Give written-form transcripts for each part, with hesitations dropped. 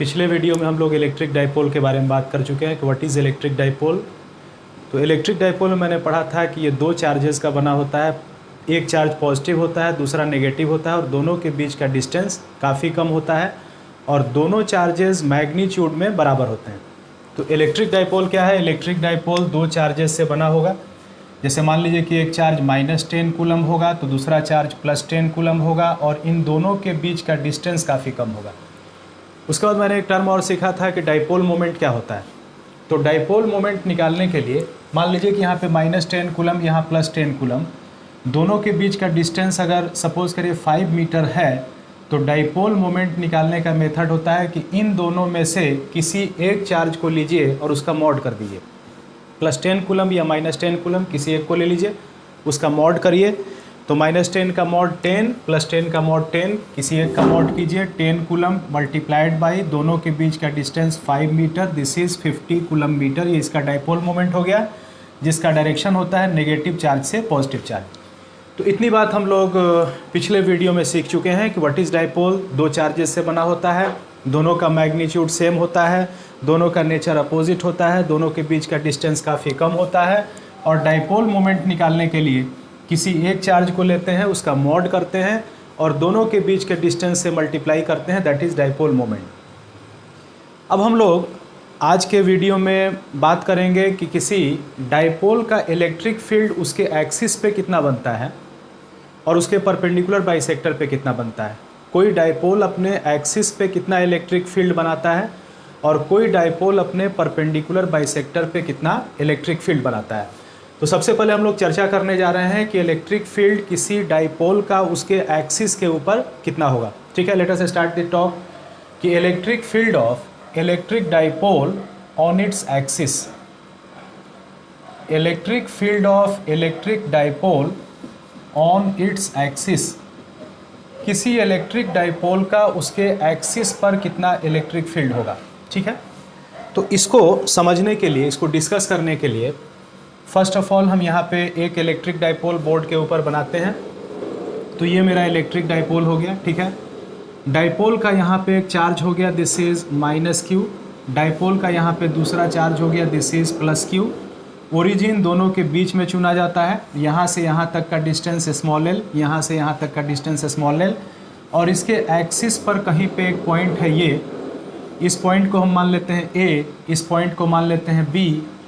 पिछले वीडियो में हम लोग इलेक्ट्रिक डाइपोल के बारे में बात कर चुके हैं कि व्हाट इज़ इलेक्ट्रिक डाइपोल। तो इलेक्ट्रिक डाइपोल में मैंने पढ़ा था कि ये दो चार्जेस का बना होता है, एक चार्ज पॉजिटिव होता है, दूसरा नेगेटिव होता है और दोनों के बीच का डिस्टेंस काफ़ी कम होता है और दोनों चार्जेस मैग्नीट्यूड में बराबर होते हैं। तो इलेक्ट्रिक डाइपोल क्या है? इलेक्ट्रिक डाइपोल दो चार्जेस से बना होगा। जैसे मान लीजिए कि एक चार्ज -10 कूलम होगा तो दूसरा चार्ज +10 कूलम होगा और इन दोनों के बीच का डिस्टेंस काफ़ी कम होगा। उसके बाद मैंने एक टर्म और सीखा था कि डाइपोल मोमेंट क्या होता है। तो डाइपोल मोमेंट निकालने के लिए मान लीजिए कि यहाँ पे -10 कूलम, यहाँ +10 कूलम, दोनों के बीच का डिस्टेंस अगर सपोज़ करिए 5 मीटर है तो डाइपोल मोमेंट निकालने का मेथड होता है कि इन दोनों में से किसी एक चार्ज को लीजिए और उसका मॉड कर दीजिए। +10 कूलम या -10 कूलम किसी एक को ले लीजिए, उसका मॉड करिए। तो -10 का मॉड 10, +10 का मॉड 10, किसी एक का मॉड कीजिए। 10 कूलम मल्टीप्लाइड बाई दोनों के बीच का distance 5 metre, this is 50 coulomb metre. ये इसका डाइपोल मोमेंट हो गया, जिसका डायरेक्शन होता है नेगेटिव चार्ज से पॉजिटिव चार्ज। तो इतनी बात हम लोग पिछले वीडियो में सीख चुके हैं कि व्हाट इज़ डाइपोल। दो चार्जेस से बना होता है, दोनों का मैग्नीट्यूड सेम होता है, दोनों का नेचर अपोजिट होता है, दोनों के बीच का डिस्टेंस काफ़ी कम होता है और डाइपोल मोमेंट निकालने के लिए किसी एक चार्ज को लेते हैं, उसका मॉड करते हैं और दोनों के बीच के डिस्टेंस से मल्टीप्लाई करते हैं, दैट इज़ डाइपोल मोमेंट। अब हम लोग आज के वीडियो में बात करेंगे कि किसी डाइपोल का इलेक्ट्रिक फील्ड उसके एक्सिस पे कितना बनता है और उसके परपेंडिकुलर बाइसेक्टर पे कितना बनता है। कोई डाइपोल अपने एक्सिस पे कितना इलेक्ट्रिक फील्ड बनाता है और कोई डाइपोल अपने परपेंडिकुलर बाइसेक्टर पे कितना इलेक्ट्रिक फील्ड बनाता है। तो सबसे पहले हम लोग चर्चा करने जा रहे हैं कि इलेक्ट्रिक फील्ड किसी डाइपोल का उसके एक्सिस के ऊपर कितना होगा। ठीक है, let us start the talk कि electric field of electric dipole on its axis. Electric field of electric dipole on its axis, किसी इलेक्ट्रिक डाइपोल का उसके एक्सिस पर कितना इलेक्ट्रिक फील्ड होगा। ठीक है, तो इसको समझने के लिए, इसको डिस्कस करने के लिए फर्स्ट ऑफ ऑल हम यहाँ पे एक इलेक्ट्रिक डाइपोल बोर्ड के ऊपर बनाते हैं। तो ये मेरा इलेक्ट्रिक डाइपोल हो गया। ठीक है, डाइपोल का यहाँ पे एक चार्ज हो गया, दिस इज़ -Q। डाइपोल का यहाँ पे दूसरा चार्ज हो गया, दिस इज़ +Q। ओरिजिन दोनों के बीच में चुना जाता है, यहाँ से यहाँ तक का डिस्टेंस l, यहाँ से यहाँ तक का डिस्टेंस l और इसके एक्सिस पर कहीं पे एक पॉइंट है ये, इस पॉइंट को हम मान लेते हैं A, इस पॉइंट को मान लेते हैं B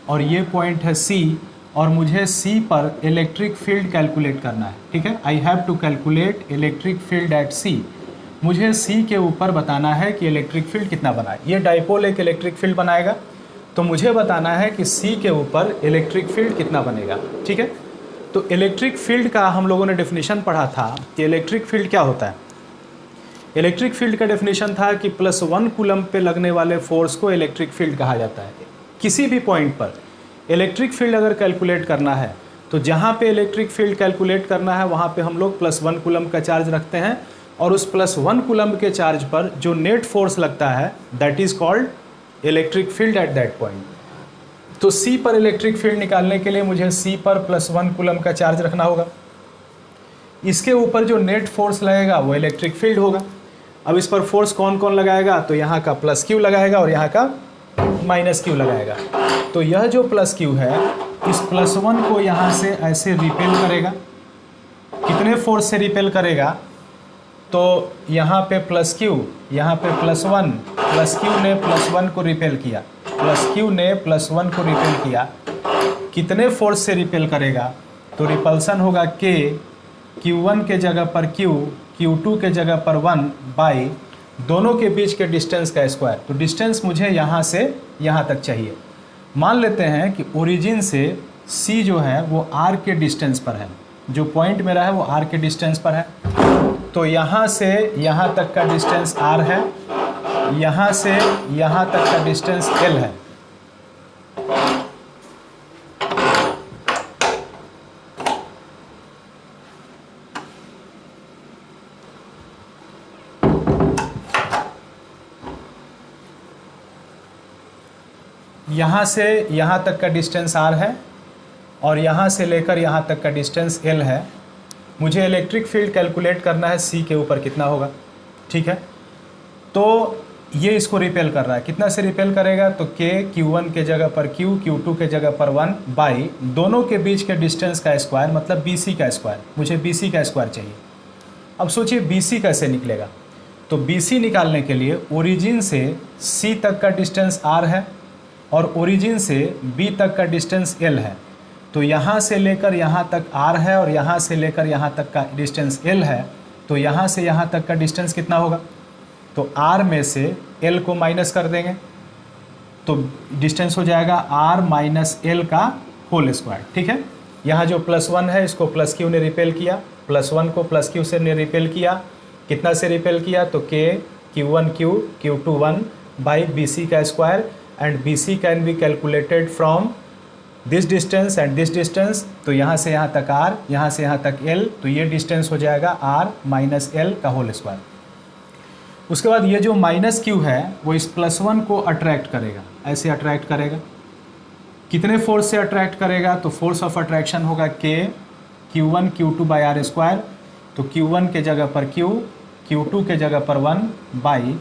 और ये पॉइंट है C और मुझे C पर इलेक्ट्रिक फील्ड कैलकुलेट करना है। ठीक है, I have to calculate electric field at C। मुझे C के ऊपर बताना है कि इलेक्ट्रिक फील्ड कितना बना है। ये डाइपोल एक इलेक्ट्रिक फील्ड बनाएगा तो मुझे बताना है कि C के ऊपर इलेक्ट्रिक फील्ड कितना बनेगा। ठीक है, तो इलेक्ट्रिक फील्ड का हम लोगों ने डेफिनेशन पढ़ा था कि इलेक्ट्रिक फील्ड क्या होता है। इलेक्ट्रिक फील्ड का डेफिनेशन था कि +1 कूलम पे लगने वाले फोर्स को इलेक्ट्रिक फील्ड कहा जाता है। किसी भी पॉइंट पर इलेक्ट्रिक फील्ड अगर कैलकुलेट करना है तो जहाँ पे इलेक्ट्रिक फील्ड कैलकुलेट करना है वहाँ पे हम लोग +1 कूलम का चार्ज रखते हैं और उस +1 कूलम के चार्ज पर जो नेट फोर्स लगता है that is called electric field at that point. तो C पर इलेक्ट्रिक फील्ड निकालने के लिए मुझे C पर +1 कूलम का चार्ज रखना होगा। इसके ऊपर जो नेट फोर्स लगेगा वो इलेक्ट्रिक फील्ड होगा। अब इस पर फोर्स कौन कौन लगाएगा? तो यहाँ का +Q लगाएगा और यहाँ का -Q लगाएगा। तो यह जो +Q है इस +1 को यहाँ से ऐसे रिपेल करेगा। कितने फोर्स से रिपेल करेगा? तो यहाँ पे +Q, यहाँ पे +1 ने +1 को रिपेल किया, +Q ने +1 को रिपेल किया। कितने फोर्स से रिपेल करेगा? तो रिपल्सन होगा K, Q1 के जगह पर Q, Q2 के जगह पर 1 बाई दोनों के बीच के डिस्टेंस का स्क्वायर। तो डिस्टेंस मुझे यहाँ से यहाँ तक चाहिए। मान लेते हैं कि ओरिजिन से C जो है वो R के डिस्टेंस पर है, जो पॉइंट मेरा है वो R के डिस्टेंस पर है। तो यहाँ से यहाँ तक का डिस्टेंस R है, यहाँ से यहाँ तक का डिस्टेंस L है। यहाँ से यहाँ तक का डिस्टेंस R है और यहाँ से लेकर यहाँ तक का डिस्टेंस L है। मुझे इलेक्ट्रिक फील्ड कैलकुलेट करना है C के ऊपर कितना होगा। ठीक है, तो ये इसको रिपेल कर रहा है, कितना से रिपेल करेगा, तो k q1 के जगह पर q, q2 के जगह पर 1 बाई दोनों के बीच के डिस्टेंस का स्क्वायर, मतलब bc का स्क्वायर। मुझे bc का स्क्वायर चाहिए। अब सोचिए bc कैसे निकलेगा, तो bc निकालने के लिए ओरिजिन से c तक का डिस्टेंस r है और ओरिजिन से b तक का डिस्टेंस l है। तो यहाँ से लेकर यहाँ तक r है और यहाँ से लेकर यहाँ तक का डिस्टेंस l है। तो यहाँ से यहाँ तक का डिस्टेंस कितना होगा, तो r में से l को माइनस कर देंगे तो डिस्टेंस हो जाएगा r माइनस एल का होल स्क्वायर। ठीक है, यहाँ जो +1 है इसको प्लस क्यू ने रिपेल किया, +1 को प्लस क्यू से ने रिपेल किया, कितना से रिपेल किया, तो k q1 q q2 1 by bc का square and bc can be calculated from this distance and this distance. तो यहाँ से यहाँ तक r, यहाँ से यहाँ तक l, तो ये डिस्टेंस हो जाएगा r माइनस एल का होल स्क्वायर। उसके बाद ये जो माइनस क्यू है वो इस +1 को अट्रैक्ट करेगा, ऐसे अट्रैक्ट करेगा। कितने फोर्स से अट्रैक्ट करेगा, तो फोर्स ऑफ अट्रैक्शन होगा k q1 q2 by R square. तो q1 के जगह पर q, q2 के जगह पर 1 बाई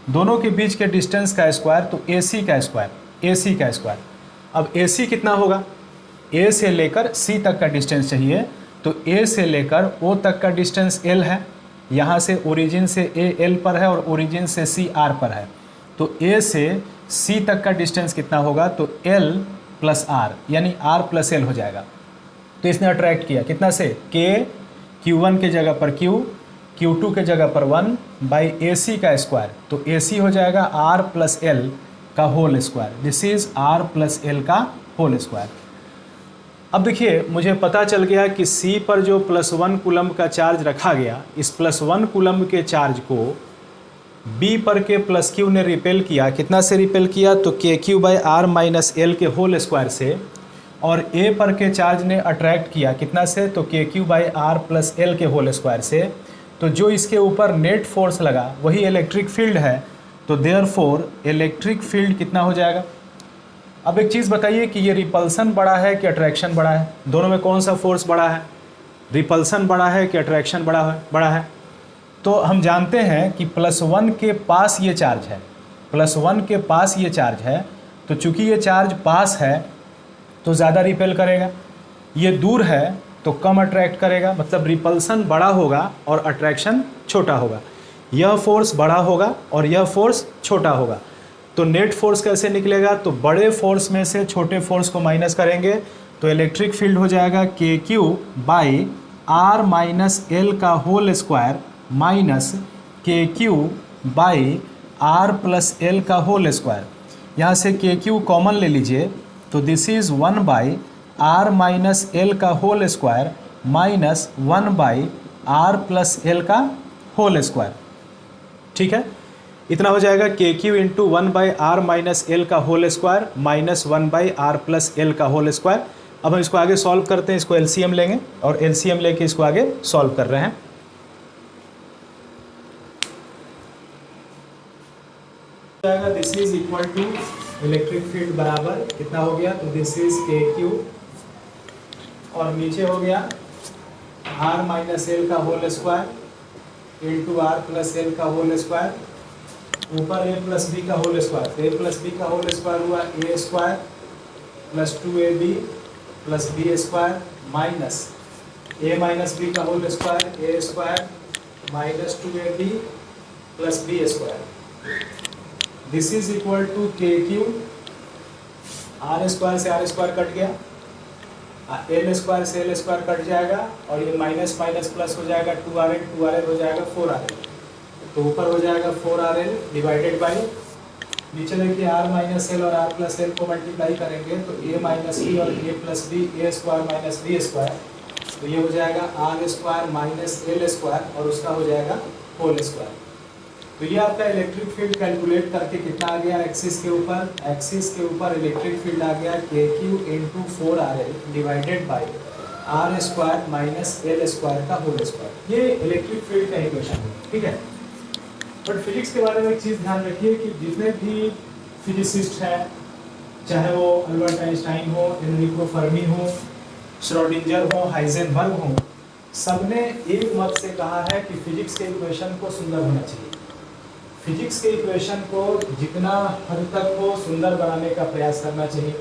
दोनों के बीच के डिस्टेंस का स्क्वायर, तो ac का स्क्वायर, ac का स्क्वायर। अब ac कितना होगा, a से लेकर c तक का डिस्टेंस चाहिए, तो a से लेकर o तक का डिस्टेंस l है। यहाँ से ओरिजिन से a l पर है और ओरिजिन से c r पर है। तो a से c तक का डिस्टेंस कितना होगा, तो l प्लस r, यानी r प्लस l हो जाएगा। तो इसने अट्रैक्ट किया कितना से, k q1 के जगह पर q, q2 के जगह पर 1 बाई ac का स्क्वायर। तो ac हो जाएगा r प्लस l का whole square. This is r plus l का होल स्क्वायर। अब देखिए मुझे पता चल गया कि C पर जो +1 कूलम का चार्ज रखा गया, इस +1 कूलम के चार्ज को B पर के प्लस क्यू ने रिपेल किया, कितना से रिपेल किया, तो K Q by R minus L के होल स्क्वायर से। और A पर के चार्ज ने अट्रैक्ट किया कितना से, तो K Q by R plus L के होल स्क्वायर से। तो जो इसके ऊपर नेट फोर्स लगा वही इलेक्ट्रिक फील्ड है। तो देयरफॉर इलेक्ट्रिक फील्ड कितना हो जाएगा। अब एक चीज़ बताइए कि ये रिपल्सन बड़ा है कि अट्रैक्शन बड़ा है, दोनों में कौन सा फोर्स बड़ा है, रिपल्सन बड़ा है कि अट्रैक्शन बड़ा है। तो हम जानते हैं कि +1 के पास ये चार्ज है, +1 के पास ये चार्ज है, तो चूंकि ये चार्ज पास है तो ज़्यादा रिपेल करेगा, ये दूर है तो कम अट्रैक्ट करेगा, मतलब रिपल्सन बड़ा होगा और अट्रैक्शन छोटा होगा। यह फोर्स बड़ा होगा और यह फोर्स छोटा होगा। तो नेट फोर्स कैसे निकलेगा, तो बड़े फोर्स में से छोटे फोर्स को माइनस करेंगे तो इलेक्ट्रिक फील्ड हो जाएगा K Q by R minus L का whole square minus K Q by R plus L का होल स्क्वायर। यहाँ से के क्यू कॉमन ले लीजिए, तो this is 1 by R minus L का whole square minus 1 by R plus L का whole square. ठीक है, इतना हो जाएगा K Q into 1 by R minus L का whole square minus 1 by R plus L का होल स्क्वायर। अब हम इसको आगे सॉल्व करते हैं, इसको एलसीएम लेंगे और एलसीएम लेके इसको आगे सॉल्व कर रहे हैं। This is equal to electric field बराबर कितना हो गया, तो दिस इज के क्यू और नीचे हो गया आर माइनस एल का whole square into R plus L का होल स्क्वायर, ऊपर a प्लस बी का होल स्क्वायर। तो a प्लस बी का होल स्क्वायर हुआ a square plus 2ab plus B square minus a minus B का whole square a square minus 2ab plus B square. This is equal to K Q, R square से R square cut गया, L square से L square cut जाएगा और ये minus minus plus हो जाएगा 2rl हो जाएगा 4rl। तो ऊपर हो जाएगा 4rl डिवाइडेड बाई, नीचे देखिए r माइनस एल और r प्लस एल को मल्टीप्लाई करेंगे तो a माइनस बी और a plus B, A square minus B square, तो ये हो जाएगा r square minus L square और उसका हो जाएगा होल स्क्वायर। तो ये आपका इलेक्ट्रिक फील्ड कैलकुलेट करके कितना आ गया, एक्सिस के ऊपर इलेक्ट्रिक फील्ड आ गया के Q into 4rl divided by R square minus L square का होल स्क्वायर। ये इलेक्ट्रिक फील्ड का इक्वेशन है, ठीक है। बट फिजिक्स के बारे में एक चीज़ ध्यान रखिए कि जितने भी फिजिसिस्ट हैं, चाहे वो अल्बर्ट आइंस्टाइन हो, एनरिको फर्मी हो, श्रोडिंगर हो, हाइजेनबर्ग हो, सबने एक मत से कहा है कि फिजिक्स के इक्वेशन को सुंदर होना चाहिए। फिजिक्स के इक्वेशन को जितना हद तक हो सुंदर बनाने का प्रयास करना चाहिए।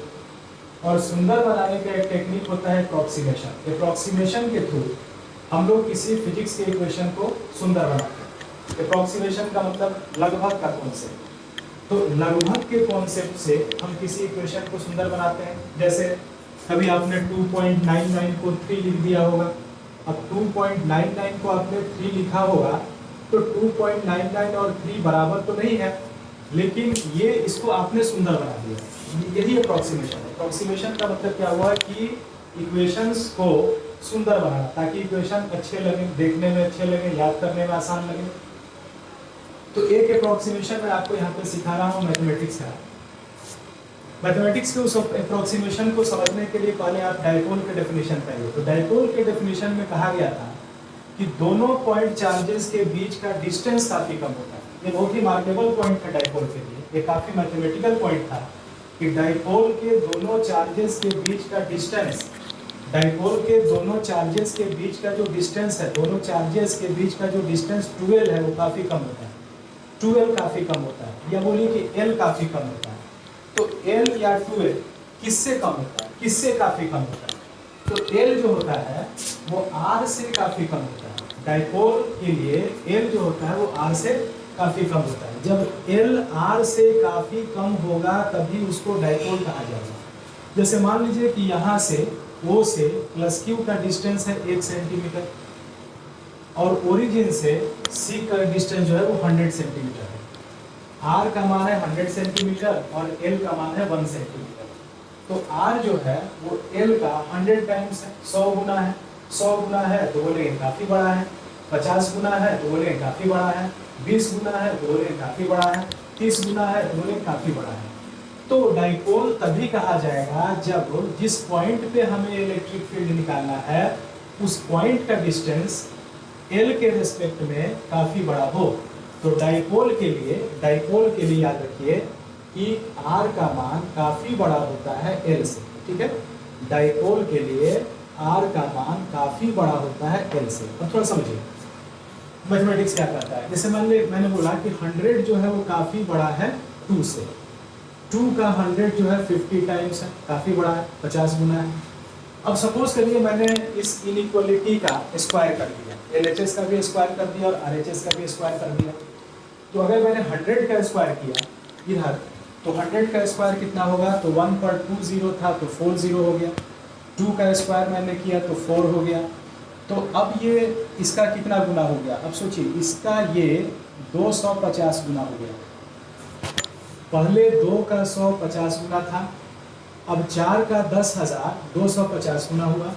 और सुंदर बनाने का एक टेक्निक होता है अप्रॉक्सीमेशन। अप्रॉक्सीमेशन के थ्रू हम लोग किसी फिजिक्स के इक्वेशन को सुंदर बनाते हैं। अप्रॉक्सीमेशन का मतलब लगभग का कॉन्सेप्ट। तो लगभग के कॉन्सेप्ट से हम किसी इक्वेशन को सुंदर बनाते हैं। जैसे कभी आपने 2.99 को 3 लिख दिया होगा। अब 2.99 को आपने 3 लिखा होगा तो 2.99 और 3 बराबर तो नहीं है, लेकिन ये इसको आपने सुंदर बना दिया। यही अप्रॉक्सीमेशन है। अप्रॉक्सीमेशन का मतलब क्या हुआ कि इक्वेशंस को सुंदर बनाना, ताकि इक्वेशन अच्छे लगे, देखने में अच्छे लगे, याद करने में आसान लगे। तो एक अप्रॉक्सीमेशन मैं आपको यहाँ पे सिखा रहा हूँ मैथमेटिक्स का। मैथमेटिक्स के उस अप्रॉक्सीमेशन को समझने के लिए पहले आप डायपोल के डेफिनेशन पढ़िए। तो डायपोल के डेफिनेशन में कहा गया था कि दोनों पॉइंट चार्जेस के बीच का डिस्टेंस काफी कम होता है। ये बहुत ही मार्केबल पॉइंट था डायपोल के लिए। ये काफी मैथमेटिकल पॉइंट था कि डायपोल के दोनों चार्जेस के बीच का डिस्टेंस, डायपोल के दोनों चार्जेस के बीच का जो डिस्टेंस है, दोनों चार्जेस के बीच का जो डिस्टेंस 12 है वो काफी कम होता है। 12 काफी कम होता है, या बोलिए कि L काफी कम होता है। तो L या 12 किससे कम होता है, किससे काफी कम होता है? तो L जो होता है वो R से काफी कम होता है। डायपोल के लिए L जो होता है वो R से काफी कम होता है। जब L R से काफी कम होगा तभी उसको डायपोल कहा जाएगा। जैसे मान लीजिए कि यहाँ से O से प्लस Q का डिस्टेंस है 1 सेंटीमीटर और ओरिजिन से C का डिस्टेंस जो है वो 100 सेंटीमीटर है। R का मान है 100 सेंटीमीटर और L का मान है 1 सेंटीमीटर। तो R जो है वो L का 100 टाइम्स है, 100 गुना है। 100 गुना है तो बोलेंगे काफी बड़ा है, 50 गुना है तो बोलेंगे काफी बड़ा है, 20 गुना है तो बोलेंगे काफी बड़ा है, 30 गुना है तो बोलेंगे काफी बड़ा है। तो डायपोल तभी कहा जाएगा जब जिस पॉइंट पे हमें इलेक्ट्रिक फील्ड निकालना है उस पॉइंट का डिस्टेंस L के रिस्पेक्ट में काफी बड़ा हो। तो डायपोल के लिए याद रखिए कि R का मान काफी बड़ा होता है L से। ठीक है, डायपोल के लिए R का मान काफी बड़ा होता है L से। अब थोड़ा समझिए मैथमेटिक्स क्या कहता है। जैसे मैंने बोला कि 100 जो है वो काफी बड़ा है 2 से। 2 का 100 जो है 50 टाइम्स है, काफी बड़ा है, 50 गुना है। अब सपोज करिए मैंने इस इनइक्वालिटी का स्क्वायर कर दिया, LHS का भी स्क्वायर कर दिया और RHS का भी स्क्वायर कर दिया। तो अगर मैंने 100 का स्क्वायर किया इधर तो 100 का स्क्वायर कितना होगा? तो 1 पर 2 0 था तो 4 0 हो गया। 2 का स्क्वायर मैंने किया तो 4 हो गया। तो अब ये इसका कितना गुना हो गया? अब सोचिए इसका ये 250 गुना हो गया। पहले 2 का 150 गुना था, अब 4 का 10,000 250 गुना हुआ।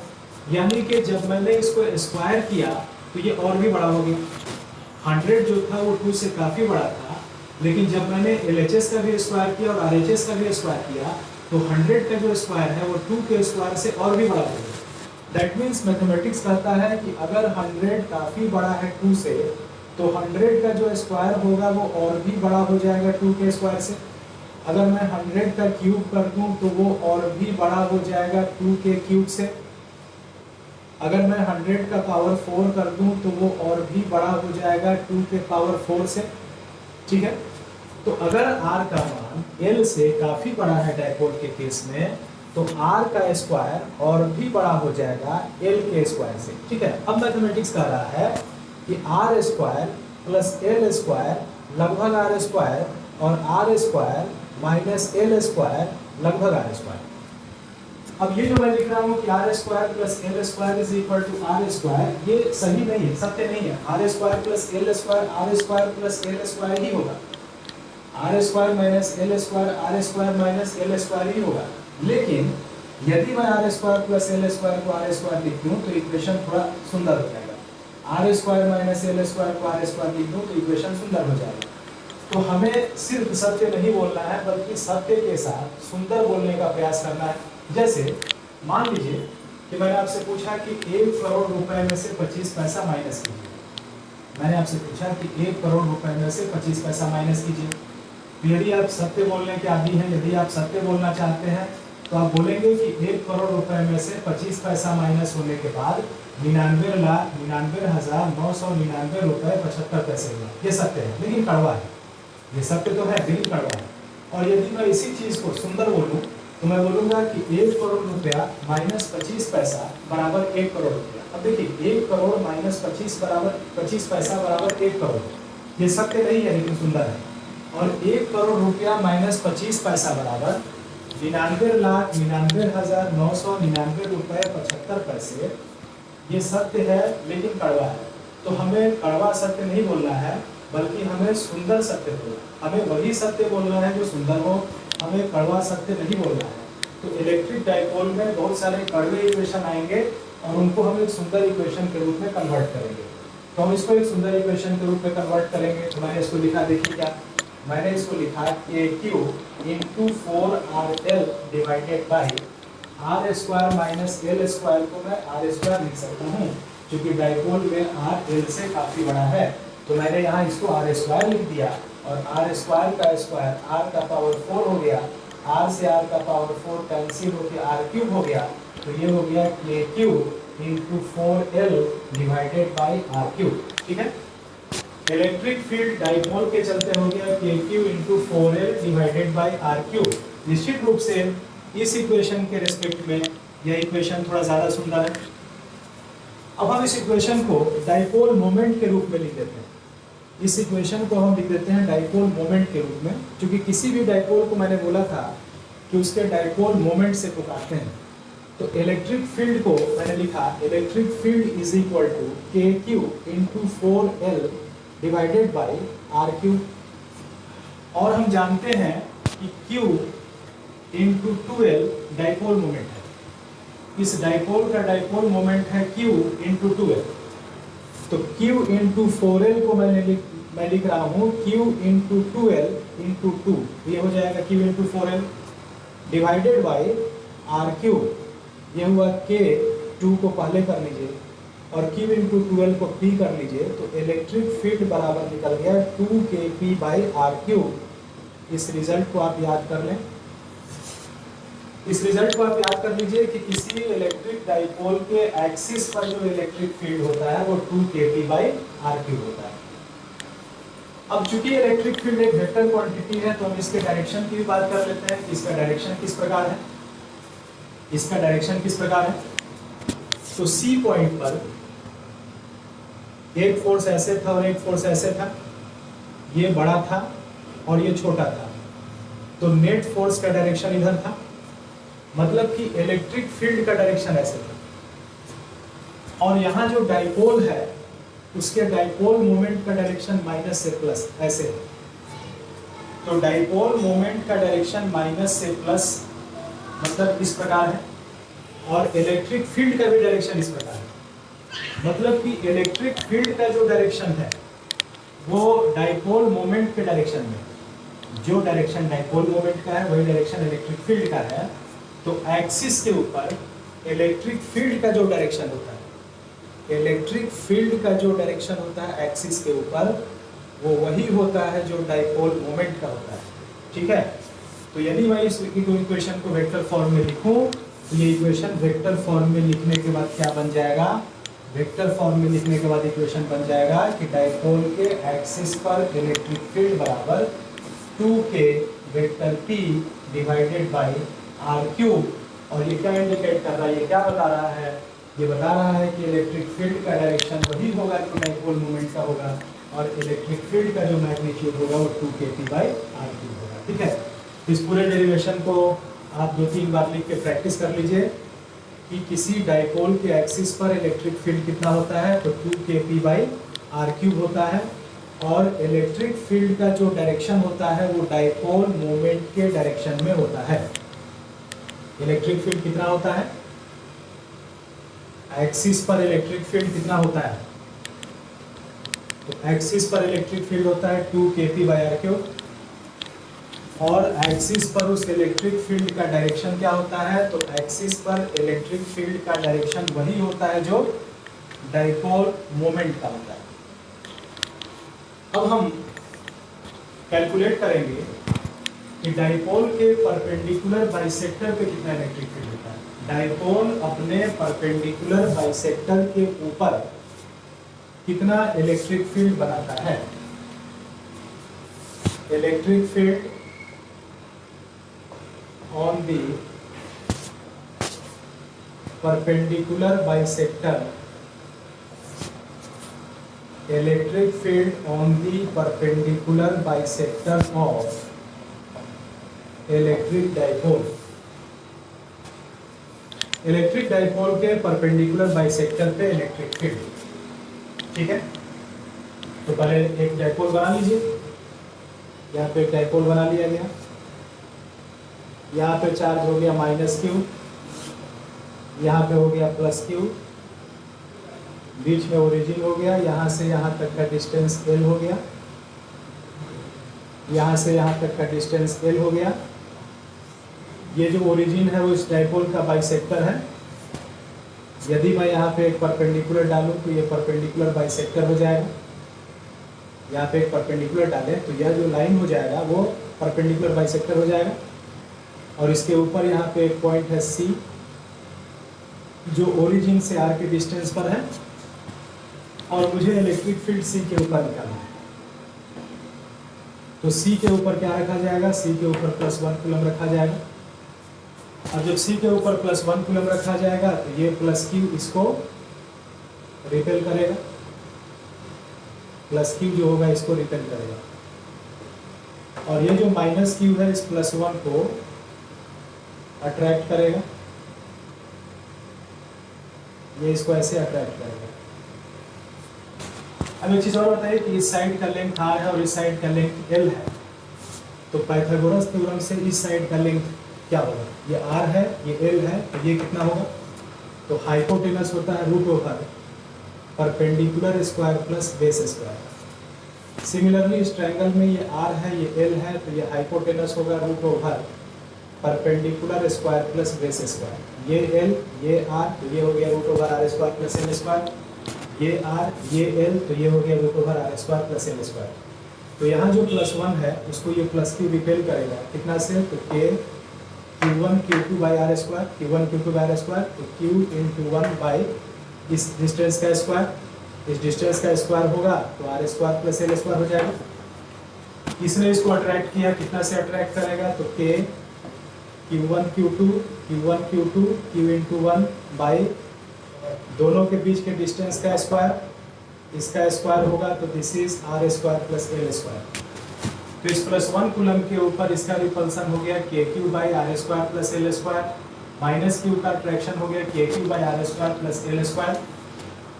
यानी कि जब मैंने इसको स्क्वायर किया तो ये और भी बड़ा हो गया। 100 जो था वो 2 से काफ़ी बड़ा था, लेकिन जब मैंने LHS का भी स्क्वायर किया और RHS का भी स्क्वायर किया तो 100 का जो स्क्वायर है वो 2 के स्क्वायर से और भी बड़ा हो गया। दैट मीन्स मैथमेटिक्स कहता है कि अगर 100 काफ़ी बड़ा है 2 से तो 100 का जो स्क्वायर होगा वो और भी बड़ा हो जाएगा 2 के स्क्वायर से। अगर मैं 100 का क्यूब कर दूं तो वो और भी बड़ा हो जाएगा 2 के क्यूब से। अगर मैं 100 का पावर 4 कर दूं तो वो और भी बड़ा हो जाएगा 2 के पावर 4 से। ठीक है, तो अगर R का मान L से काफ़ी बड़ा है डायपोल के केस में तो R का स्क्वायर और भी बड़ा हो जाएगा L के स्क्वायर से। ठीक है, अब मैथमेटिक्स कह रहा है कि R square plus L square लगभग R स्क्वायर और R square minus L square लगभग R स्क्वायर। अब ये जो मैं लिख रहा हूँ कि R square plus L square is equal to R square, ये सही नहीं है, सत्य नहीं है। R square plus L square R square plus L square ही होगा। R square minus L square R square minus L square ही होगा। लेकिन यदि मैं R square plus L square को R स्क्वायर लिख दूँ तो इक्वेशन थोड़ा सुंदर हो जाएगा। R square minus L square को R स्क्वायर लिख दूँ तो इक्वेशन सुंदर हो जाएगा। तो हमें सिर्फ सत्य नहीं बोलना है बल्कि सत्य के साथ सुंदर बोलने का प्रयास करना है। जैसे मान लीजिए कि मैंने आपसे पूछा कि 1 करोड़ रुपए में से 25 पैसा माइनस कीजिए। मैंने आपसे पूछा कि 1 करोड़ रुपए में से 25 पैसा माइनस कीजिए। तो यदि आप सत्य बोलने के आदी हैं, यदि आप सत्य बोलना चाहते हैं तो आप बोलेंगे कि 1 करोड़ रुपए में से 25 पैसा माइनस होने के बाद 99,99,999 रुपए 75 पैसे हुआ। ये सत्य है, लेकिन कड़वा है। ये सत्य तो है, बिल्कुल कड़वा है। और यदि मैं इसी चीज को सुंदर बोलूं तो मैं बोलूंगा कि 1 करोड़ रुपया माइनस 25 पैसा बराबर 1 करोड़ रुपया। अब देखिए 1 करोड़ माइनस 25 बराबर 25 पैसा बराबर 1 करोड़, ये सत्य नहीं है लेकिन सुंदर है। और 1 करोड़ रुपया माइनस 25 पैसा बराबर 99,99,999 रुपये 75 पैसे, ये सत्य है लेकिन कड़वा है। तो हमें कड़वा सत्य नहीं बोलना है, बल्कि हमें सुंदर सत्य बोलना। हमें वही सत्य बोलना है जो सुंदर हो, हमें कड़वा सत्य नहीं बोलना है। तो इलेक्ट्रिक डाइपोल में बहुत सारे कड़वे इक्वेशन आएंगे और उनको हम एक सुंदर इक्वेशन के रूप में कन्वर्ट करेंगे। तो हम इसको एक सुंदर इक्वेशन के रूप में कन्वर्ट करेंगे। तो मैंने इसको लिखा, देखिए क्या मैंने इसको लिखा, KQ into 4RL divided by R square minus L square को मैं R स्क्वायर लिख सकता हूँ, क्योंकि डाइपोल में R L से काफी बड़ा है। तो मैंने यहाँ इसको R स्क्वायर लिख दिया और R स्क्वायर का स्क्वायर R का पावर 4 हो गया, R से R का पावर 4 कैंसिल होकर R क्यूब हो गया। तो ये हो गया KQ into 4L divided by R cube. ठीक है, इलेक्ट्रिक फील्ड डाइपोल के चलते हो गया KQ into 4L divided by R cube. निश्चित रूप से इस इक्वेशन के रेस्पेक्ट में यह इक्वेशन थोड़ा ज़्यादा सुंदर है। अब हम इस इक्वेशन को डाइपोल मोमेंट के रूप में लिख देते हैं। इस इक्वेशन को हम लिख देते हैं डाइपोल मोमेंट के रूप में, क्योंकि किसी भी डाइपोल को मैंने बोला था कि उसके डाइपोल मोमेंट से पुकारते हैं। तो इलेक्ट्रिक फील्ड को मैंने लिखा, electric field is equal to KQ into 4L divided by R cube. और हम जानते हैं कि Q into 2L dipole moment है। इस डाइपोल का डाइपोल मोमेंट है Q इंटू 2L। तो Q इंटू 4L को मैं लिख रहा हूँ Q इंटू 2L इंटू 2, ये हो जाएगा Q into 4L divided by R cube. ये हुआ K, 2 को पहले कर लीजिए और Q इंटू 2L को P कर लीजिए। तो इलेक्ट्रिक फील्ड बराबर निकल गया 2KP बाई R क्यूब। इस रिजल्ट को आप याद कर लें, इस रिजल्ट को आप याद कर लीजिए कि किसी इलेक्ट्रिक डाइपोल के एक्सिस पर जो इलेक्ट्रिक फील्ड होता है वो 2KP बाई R क्यूब होता है। अब चूंकि इलेक्ट्रिक फील्ड एक वेक्टर क्वांटिटी है, तो हम इसके डायरेक्शन की भी बात कर लेते हैं कि इसका डायरेक्शन किस प्रकार है। इसका डायरेक्शन किस प्रकार है, तो C पॉइंट पर एक फोर्स ऐसे था और एक फोर्स ऐसे था, ये बड़ा था और ये छोटा था। तो नेट फोर्स का डायरेक्शन इधर था, मतलब कि इलेक्ट्रिक फील्ड का डायरेक्शन ऐसे था। और यहाँ जो डाइपोल है उसके डाइपोल मोमेंट का डायरेक्शन माइनस से प्लस ऐसे है। तो डाइपोल मोमेंट का डायरेक्शन माइनस से प्लस मतलब इस प्रकार है, और इलेक्ट्रिक फील्ड का भी डायरेक्शन इस प्रकार है। मतलब कि इलेक्ट्रिक फील्ड का जो डायरेक्शन है वो डाइपोल मोमेंट के डायरेक्शन में, जो डायरेक्शन डाइपोल मोमेंट का है वही डायरेक्शन इलेक्ट्रिक फील्ड का है। तो एक्सिस के ऊपर इलेक्ट्रिक फील्ड का जो डायरेक्शन होता है, इलेक्ट्रिक फील्ड का जो डायरेक्शन होता है एक्सिस के ऊपर, वो वही होता है जो डाइपोल मोमेंट का होता है। ठीक है, तो यदि मैं इस इक्वेशन को वेक्टर फॉर्म में लिखूं तो ये इक्वेशन वेक्टर फॉर्म में लिखने के बाद क्या बन जाएगा, वेक्टर फॉर्म में लिखने के बाद इक्वेशन बन जाएगा कि डाइपोल के एक्सिस पर इलेक्ट्रिक फील्ड बराबर 2K vector P divided by R cube. और ये क्या इंडिकेट कर रहा है, ये क्या बता रहा है, ये बता रहा है कि इलेक्ट्रिक फील्ड का डायरेक्शन वही होगा जो डाइपोल मोमेंट का होगा, और इलेक्ट्रिक फील्ड का जो मैग्नीट्यूड होगा वो 2KP बाई R क्यूब होगा। ठीक है, इस पूरे डेरिवेशन को आप 2-3 बार लिख के प्रैक्टिस कर लीजिए कि किसी डाइपोल के एक्सिस पर इलेक्ट्रिक फील्ड कितना होता है, तो 2KP बाई R क्यूब होता है। और इलेक्ट्रिक फील्ड का जो डायरेक्शन होता है वो डाइपोल मोमेंट के डायरेक्शन में होता है। इलेक्ट्रिक फील्ड कितना होता है, एक्सिस पर इलेक्ट्रिक फील्ड कितना होता है, तो एक्सिस पर इलेक्ट्रिक फील्ड होता है 2KP बाई R क्यूब। और एक्सिस पर उस इलेक्ट्रिक फील्ड का डायरेक्शन क्या होता है, तो एक्सिस पर इलेक्ट्रिक फील्ड का डायरेक्शन वही होता है जो डाइपोल मोमेंट का होता है। अब हम कैलकुलेट करेंगे कि डाइपोल के परपेंडिकुलर बाइसेक्टर पे कितना इलेक्ट्रिक फील्ड होता है। डाइपोल अपने परपेंडिकुलर बाइसेक्टर के ऊपर कितना इलेक्ट्रिक फील्ड बनाता है। Electric field on the perpendicular bisector, electric field on the perpendicular bisector of electric dipole. Electric dipole के परपेंडिकुलर बाइसेक्टर पे इलेक्ट्रिक फील्ड। ठीक है, तो पहले एक डाइपोल बना लीजिए। यहाँ पे एक डाइपोल बना लिया गया, यहाँ पे चार्ज हो गया -Q, यहाँ पे हो गया +Q, बीच में ओरिजिन हो गया, यहाँ से यहाँ तक का डिस्टेंस L हो गया, यहाँ से यहाँ तक का डिस्टेंस L हो गया। ये जो ओरिजिन है वो इस डाइपोल का बाइसेक्टर है। यदि मैं यहाँ पे एक परपेंडिकुलर डालूँ तो ये परपेंडिकुलर बाइसेक्टर हो जाएगा। यहाँ पे एक परपेंडिकुलर डालें तो यह जो लाइन हो जाएगा वो परपेंडिकुलर बाइसेक्टर हो जाएगा। और इसके ऊपर यहाँ पे एक पॉइंट है C, जो ओरिजिन से R के डिस्टेंस पर है, और मुझे इलेक्ट्रिक फील्ड C के ऊपर निकालना है। तो C के ऊपर क्या रखा जाएगा? C के ऊपर +1 कूलम रखा जाएगा। अब जब C के ऊपर +1 कूलम रखा जाएगा तो ये +Q इसको रिपेल करेगा, +Q जो होगा इसको रिपेल करेगा। और ये जो -Q है इस +1 को अट्रैक्ट करेगा, ये इसको ऐसे अट्रैक्ट करेगा। अब एक चीज़ और बताइए कि इस साइड का लेंथ R है और इस साइड का लेंथ L है, तो पाइथागोरस थ्योरम से इस साइड का लेंथ क्या होगा? ये R है, ये L है, तो ये कितना होगा? तो हाइपोटेनस होता है √/, perpendicular square plus base square. Similarly इस ट्रायंगल में ये R है, ये L है, तो ये हाइपोटेनस होगा √/, perpendicular square plus base square. ये L, ये R, तो ये हो गया √/r² प्लस L स्क्वायर। ये R, ये L, तो ये हो गया √/r² प्लस L स्क्वायर। तो यहाँ जो +1 है उसको ये +Q रिपेल करेगा, कितना से? तो K Q1 Q2 by R square, Q1 Q2 by R square, तो Q × 1 बाई इस डिस्टेंस का स्क्वायर, इस डिस्टेंस का स्क्वायर होगा तो R² प्लस L स्क्वायर हो जाएगा। इसने इसको अट्रैक्ट किया, कितना से अट्रैक्ट करेगा? तो K Q1 Q2 Q × 1 by दोनों के बीच के डिस्टेंस का स्क्वायर, इसका स्क्वायर होगा तो this is R² plus L square. तो इस +1 कूलम के ऊपर इसका रिपल्सन हो गया KQ by R² plus L square, -Q का अट्रैक्शन हो गया KQ by R² plus L square.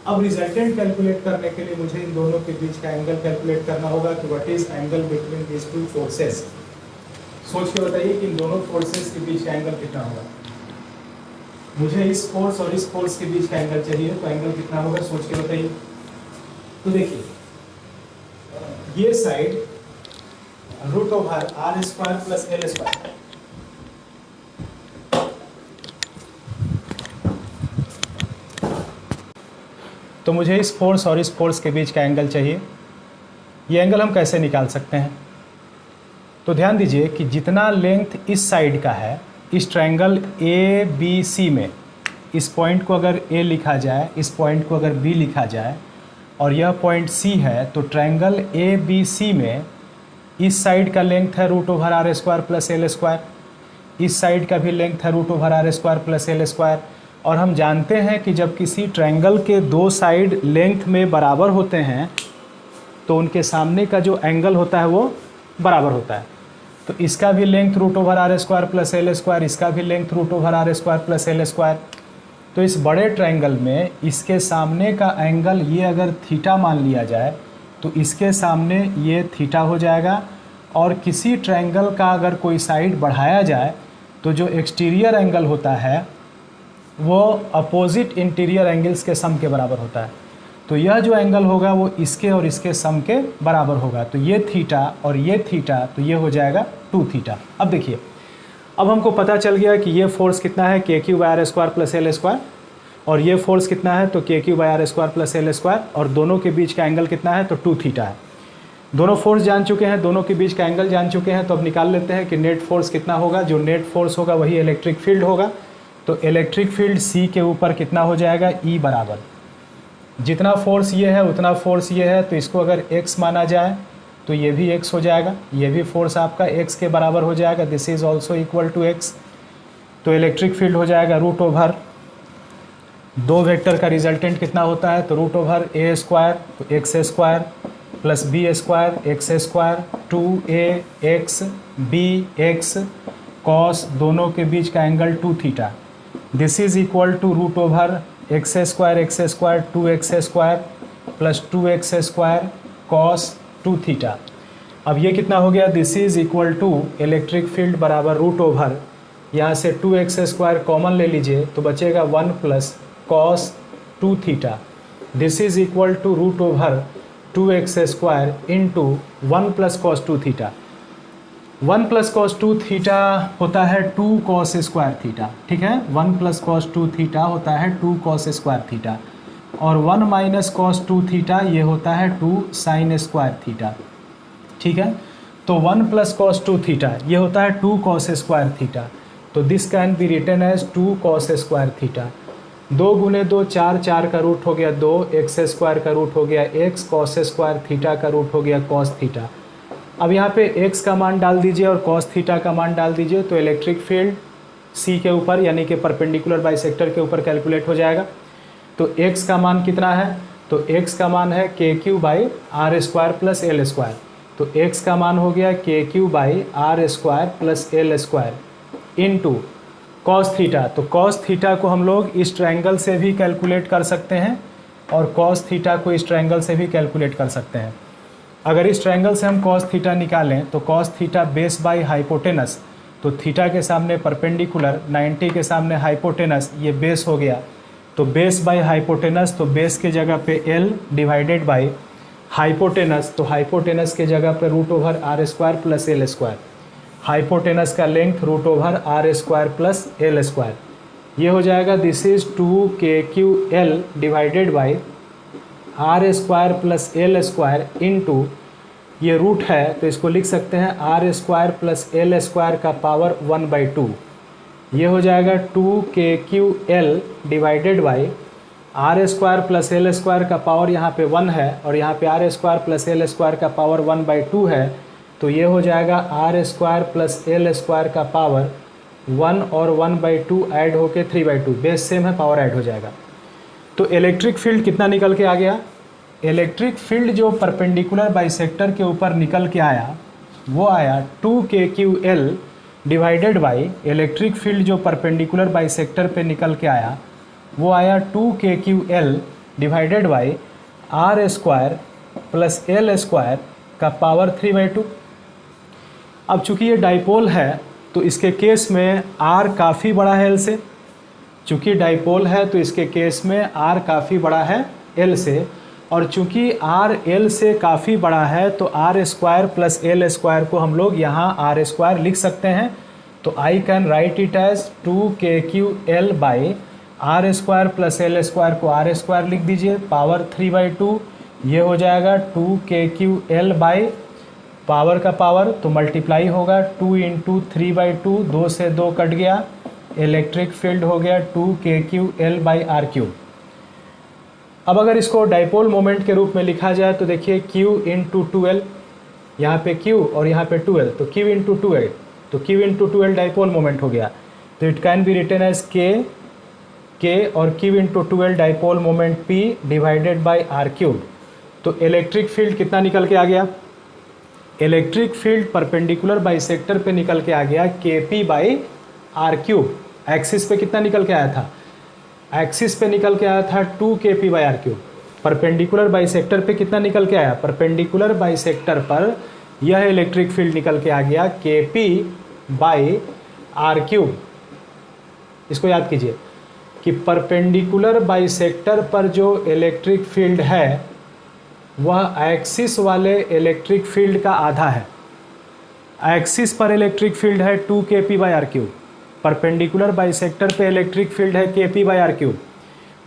अब रिजल्टेंट कैलकुलेट करने के लिए मुझे इन दोनों के बीच का एंगल कैलकुलेट करना होगा कि what is angle between this two forces. सोच के बताइए कि इन दोनों फोर्सेस के बीच का एंगल कितना होगा। मुझे इस फोर्स और इस फोर्स के बीच का एंगल चाहिए, तो एंगल कितना होगा सोच के बताइए। तो देखिए ये side √/r² plus L square, तो मुझे इस फोर्स और इस फोर्स के बीच का एंगल चाहिए। ये एंगल हम कैसे निकाल सकते हैं? तो ध्यान दीजिए कि जितना लेंथ इस साइड का है, इस ट्रायंगल ABC में इस पॉइंट को अगर A लिखा जाए, इस पॉइंट को अगर B लिखा जाए और यह पॉइंट C है, तो ट्रायंगल ABC में इस साइड का लेंथ है √/r² प्लस L स्क्वायर, इस साइड का भी लेंथ है √/r² प्लस L स्क्वायर। और हम जानते हैं कि जब किसी ट्रायंगल के दो साइड लेंथ में बराबर होते हैं तो उनके सामने का जो एंगल होता है वो बराबर होता है। तो इसका भी length √/r² plus L square, इसका भी length √/r² plus L square. तो इस बड़े ट्रायंगल में इसके सामने का एंगल ये अगर थीटा मान लिया जाए तो इसके सामने ये थीटा हो जाएगा। और किसी ट्रायंगल का अगर कोई साइड बढ़ाया जाए तो जो एक्सटीरियर एंगल होता है वो अपोजिट इंटीरियर एंगल्स के सम के बराबर होता है। तो यह जो एंगल होगा वो इसके और इसके सम के बराबर होगा। तो ये थीटा और ये थीटा, तो ये हो जाएगा 2 थीटा। अब देखिए, अब हमको पता चल गया कि ये फोर्स कितना है KQ/r² प्लस L स्क्वायर, और ये फोर्स कितना है तो KQ/r² प्लस L स्क्वायर, और दोनों के बीच का एंगल कितना है तो 2 थीटा है। दोनों फोर्स जान चुके हैं, दोनों के बीच का एंगल जान चुके हैं, तो अब निकाल लेते हैं कि नेट फोर्स कितना होगा। जो नेट फोर्स होगा वही इलेक्ट्रिक फील्ड होगा। तो इलेक्ट्रिक फील्ड C के ऊपर कितना हो जाएगा, E बराबर जितना फोर्स ये है उतना फोर्स ये है, तो इसको अगर x माना जाए तो ये भी x हो जाएगा, ये भी फोर्स आपका x के बराबर हो जाएगा, this is also equal to x। तो इलेक्ट्रिक फील्ड हो जाएगा रूट ओवर दो वेक्टर का रिजल्टेंट कितना होता है, तो रूट ओवर ए स्क्वायर, तो X square plus B square X square 2a X B X cos दोनों के बीच का angle 2 theta, this is equal to root over X square 2x square plus 2x square cos 2 theta. अब ये कितना हो गया, this is equal to electric field बराबर रूट ओवर, यहाँ से 2x स्क्वायर कॉमन ले लीजिए तो बचेगा 1 plus cos 2 theta, this is equal to root over 2x square into 1 plus cos 2 theta. 1 plus cos 2 theta होता है 2 कॉस स्क्वायर थीटा, ठीक है, 1 प्लस कॉस 2 थीटा होता है 2 कॉस स्क्वायर थीटा, और 1 माइनस कॉस 2 थीटा ये होता है 2 साइन स्क्वायर थीटा, ठीक है। तो 1 प्लस कॉस 2 थीटा ये होता है 2 कॉस स्क्वायर थीटा, तो this can be written as 2 cos square theta. 2 गुने 2 4, 4 का रूट हो गया 2, एक्स स्क्वायर का रूट हो गया एक्स, कॉस स्क्वायर थीटा का रूट हो गया कॉस थीटा। अब यहाँ पे x का मान डाल दीजिए और cos थीटा का मान डाल दीजिए, तो इलेक्ट्रिक फील्ड C के ऊपर यानी कि परपेंडिकुलर बाइसेक्टर के ऊपर कैलकुलेट हो जाएगा। तो x का मान कितना है, तो x का मान है KQ by R square plus L square, तो x का मान हो गया KQ by R square plus L square into cos theta. तो कॉस थीटा को हम लोग इस ट्रायंगल से भी कैलकुलेट कर सकते हैं और कॉस थीटा को इस ट्रायंगल से भी कैलकुलेट कर सकते हैं। अगर इस ट्रायंगल से हम कॉस थीटा निकालें तो cos theta base by hypotenuse, तो थीटा के सामने परपेंडिकुलर 90 के सामने हाइपोटेनस, ये बेस हो गया, तो बेस बाई हाइपोटेनस, तो बेस के जगह पे l डिवाइडेड बाई हाइपोटेनस, तो हाइपोटेनस के जगह पे root over R square plus L square, hypotenuse का length root over R square plus L square, ये हो जाएगा this is 2KQL divided by R square plus L square into ये root है तो इसको लिख सकते हैं R square plus L square का पावर 1/2, ये हो जाएगा 2KQL divided by R square plus L square का पावर यहाँ पे 1 है और यहाँ पे R square plus L square का पावर 1/2 है, तो ये हो जाएगा R square plus L square का पावर 1 और 1/2 ऐड होके 3/2, बेस सेम है पावर ऐड हो जाएगा। तो इलेक्ट्रिक फील्ड कितना निकल के आ गया, इलेक्ट्रिक फील्ड जो परपेंडिकुलर बाइसेक्टर के ऊपर निकल के आया वो आया 2KQL divided by electric field जो परपेंडिकुलर बाइसेक्टर पे निकल के आया वो आया 2KQL divided by R square plus L square का पावर 3/2। अब चूंकि ये डाइपोल है तो इसके केस में r काफ़ी बड़ा है l से, चूँकि डाइपोल है तो इसके केस में r काफ़ी बड़ा है l से, और चूँकि r l से काफ़ी बड़ा है तो r square plus L square को हम लोग यहाँ r स्क्वायर लिख सकते हैं, तो I can write it as 2KQL by R square plus L square को आर स्क्वायर लिख दीजिए पावर 3/2, ये हो जाएगा 2KQL बाई पावर का पावर तो मल्टीप्लाई होगा 2 इंटू 3/2, 2 से 2 कट गया, इलेक्ट्रिक फील्ड हो गया 2KQL बाई आर क्यूब। अब अगर इसको डाइपोल मोमेंट के रूप में लिखा जाए तो देखिए Q इंटू 2L, यहाँ पे Q और यहाँ पे 2L, तो Q इंटू 2L, तो Q into 2L dipole moment हो गया, तो it can be written as K और Q into 2L dipole moment P divided by R cube. तो इलेक्ट्रिक फील्ड कितना निकल के आ गया, इलेक्ट्रिक फील्ड परपेंडिकुलर बाइसेक्टर पे निकल के आ गया KP by R cube. Axis पे कितना निकल के आया था, एक्सिस पे निकल के आया था 2KP by R cube. Perpendicular bisector पे कितना निकल के आया, परपेंडिकुलर बाइसेक्टर पर यह इलेक्ट्रिक फील्ड निकल के आ गया KP बाई आर क्यूब। इसको याद कीजिए कि परपेंडिकुलर बाइसेक्टर पर जो इलेक्ट्रिक फील्ड है वह एक्सिस वाले इलेक्ट्रिक फील्ड का आधा है। एक्सिस पर इलेक्ट्रिक फील्ड है 2KP by R cube, perpendicular bisector पे इलेक्ट्रिक फील्ड है KP बाई आर क्यूब,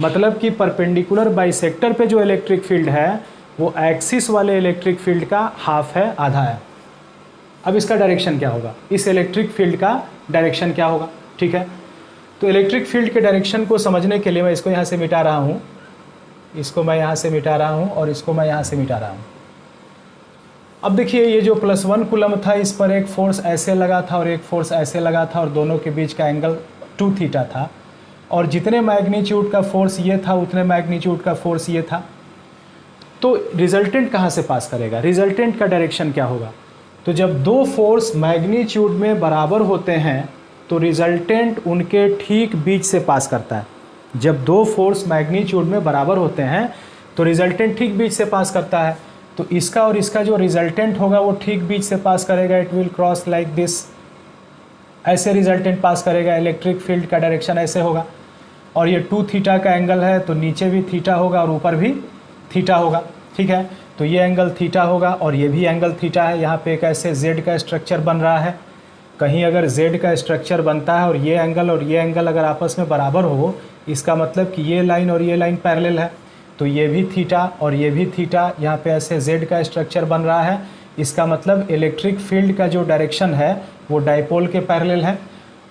मतलब कि परपेंडिकुलर बाइसेक्टर पे जो इलेक्ट्रिक फील्ड है वो एक्सिस वाले इलेक्ट्रिक फील्ड का हाफ है, आधा है। अब इसका डायरेक्शन क्या होगा, इस इलेक्ट्रिक फील्ड का डायरेक्शन क्या होगा, ठीक है। तो इलेक्ट्रिक फील्ड के डायरेक्शन को समझने के लिए मैं इसको यहाँ से मिटा रहा हूँ, इसको मैं यहाँ से मिटा रहा हूँ और इसको मैं यहाँ से मिटा रहा हूँ। अब देखिए ये जो +1 कूलम था इस पर एक फोर्स ऐसे लगा था और एक फोर्स ऐसे लगा था और दोनों के बीच का एंगल 2 थीटा था, और जितने मैग्नीट्यूड का फोर्स ये था उतने मैग्नीट्यूड का फोर्स ये था। तो रिजल्टेंट कहाँ से पास करेगा, रिजल्टेंट का डायरेक्शन क्या होगा? तो जब दो फोर्स मैग्नीट्यूड में बराबर होते हैं तो रिजल्टेंट उनके ठीक बीच से पास करता है। जब दो फोर्स मैग्नीट्यूड में बराबर होते हैं तो रिजल्टेंट ठीक बीच से पास करता है। तो इसका और इसका जो रिजल्टेंट होगा वो ठीक बीच से पास करेगा, it will cross like this, ऐसे रिजल्टेंट पास करेगा। इलेक्ट्रिक फील्ड का डायरेक्शन ऐसे होगा, और ये 2 थीटा का एंगल है तो नीचे भी थीटा होगा और ऊपर भी थीटा होगा, ठीक है। तो ये एंगल थीटा होगा और ये भी एंगल थीटा है। यहाँ पे एक ऐसे जेड का स्ट्रक्चर बन रहा है। कहीं अगर जेड का स्ट्रक्चर बनता है और ये एंगल अगर आपस में बराबर हो, इसका मतलब कि ये लाइन और ये लाइन पैरेलल है, तो ये भी थीटा और ये भी थीटा। यहाँ पे ऐसे जेड का स्ट्रक्चर बन रहा है, इसका मतलब इलेक्ट्रिक फील्ड का जो डायरेक्शन है वो डाइपोल के पैरेलल है।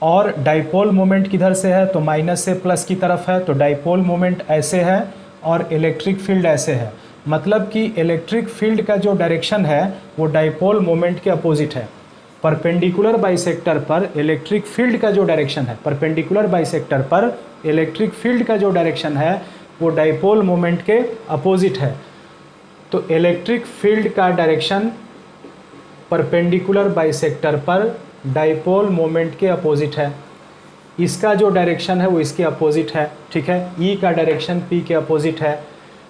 और डाइपोल मोमेंट किधर से है, तो माइनस से प्लस की तरफ है। तो डाइपोल मोमेंट ऐसे है और इलेक्ट्रिक फील्ड ऐसे है, मतलब कि इलेक्ट्रिक फील्ड का जो डायरेक्शन है वो डाइपोल मोमेंट के अपोजिट है। परपेंडिकुलर बाइसेक्टर पर इलेक्ट्रिक फील्ड का जो डायरेक्शन है, परपेंडिकुलर बाइसेक्टर पर इलेक्ट्रिक फील्ड का जो डायरेक्शन है वो डाइपोल मोमेंट के अपोजिट है। तो इलेक्ट्रिक फील्ड का डायरेक्शन परपेंडिकुलर बाइसेक्टर पर डाइपोल मोमेंट के अपोजिट है। इसका जो डायरेक्शन है वो इसके अपोजिट है, ठीक है। ई का डायरेक्शन पी के अपोजिट है।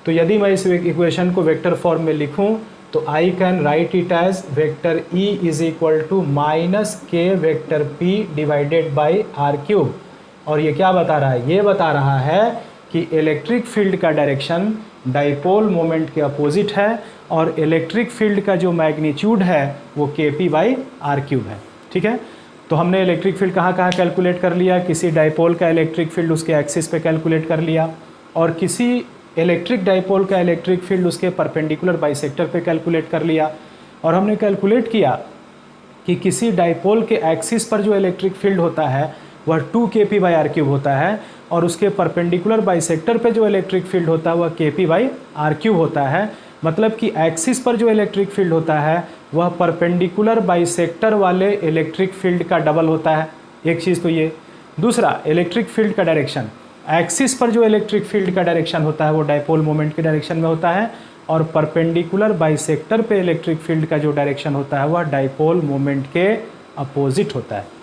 तो यदि मैं इस इक्वेशन को वेक्टर फॉर्म में लिखूं तो I can write it as vector E is equal to minus K vector P divided by R cube. और ये क्या बता रहा है, ये बता रहा है कि इलेक्ट्रिक फील्ड का डायरेक्शन डाइपोल मोमेंट के अपोजिट है और इलेक्ट्रिक फील्ड का जो मैग्नीट्यूड है वो के पी बाई आर क्यूब है, ठीक है। तो हमने इलेक्ट्रिक फील्ड कहाँ कहाँ कैलकुलेट कर लिया, किसी डाइपोल का इलेक्ट्रिक फील्ड उसके एक्सिस पे कैलकुलेट कर लिया, और किसी इलेक्ट्रिक डाइपोल का इलेक्ट्रिक फील्ड उसके परपेंडिकुलर बाइसेक्टर पे कैलकुलेट कर लिया। और हमने कैलकुलेट किया कि किसी डाइपोल के एक्सिस पर जो इलेक्ट्रिक फील्ड होता है वह 2 kp बाई आर क्यूब होता है, और उसके परपेंडिकुलर बाइसेक्टर पे जो इलेक्ट्रिक फील्ड होता है वह kp बाई आर क्यूब होता है। मतलब कि एक्सिस पर जो इलेक्ट्रिक फील्ड होता है वह परपेंडिकुलर बाइसेक्टर वाले इलेक्ट्रिक फील्ड का डबल होता है। एक चीज़ तो ये। दूसरा, इलेक्ट्रिक फील्ड का डायरेक्शन, एक्सिस पर जो इलेक्ट्रिक फील्ड का डायरेक्शन होता है वो डाइपोल मोमेंट के डायरेक्शन में होता है, और परपेंडिकुलर बाइसेक्टर पे इलेक्ट्रिक फील्ड का जो डायरेक्शन होता है वह डाइपोल मोमेंट के अपोजिट होता है।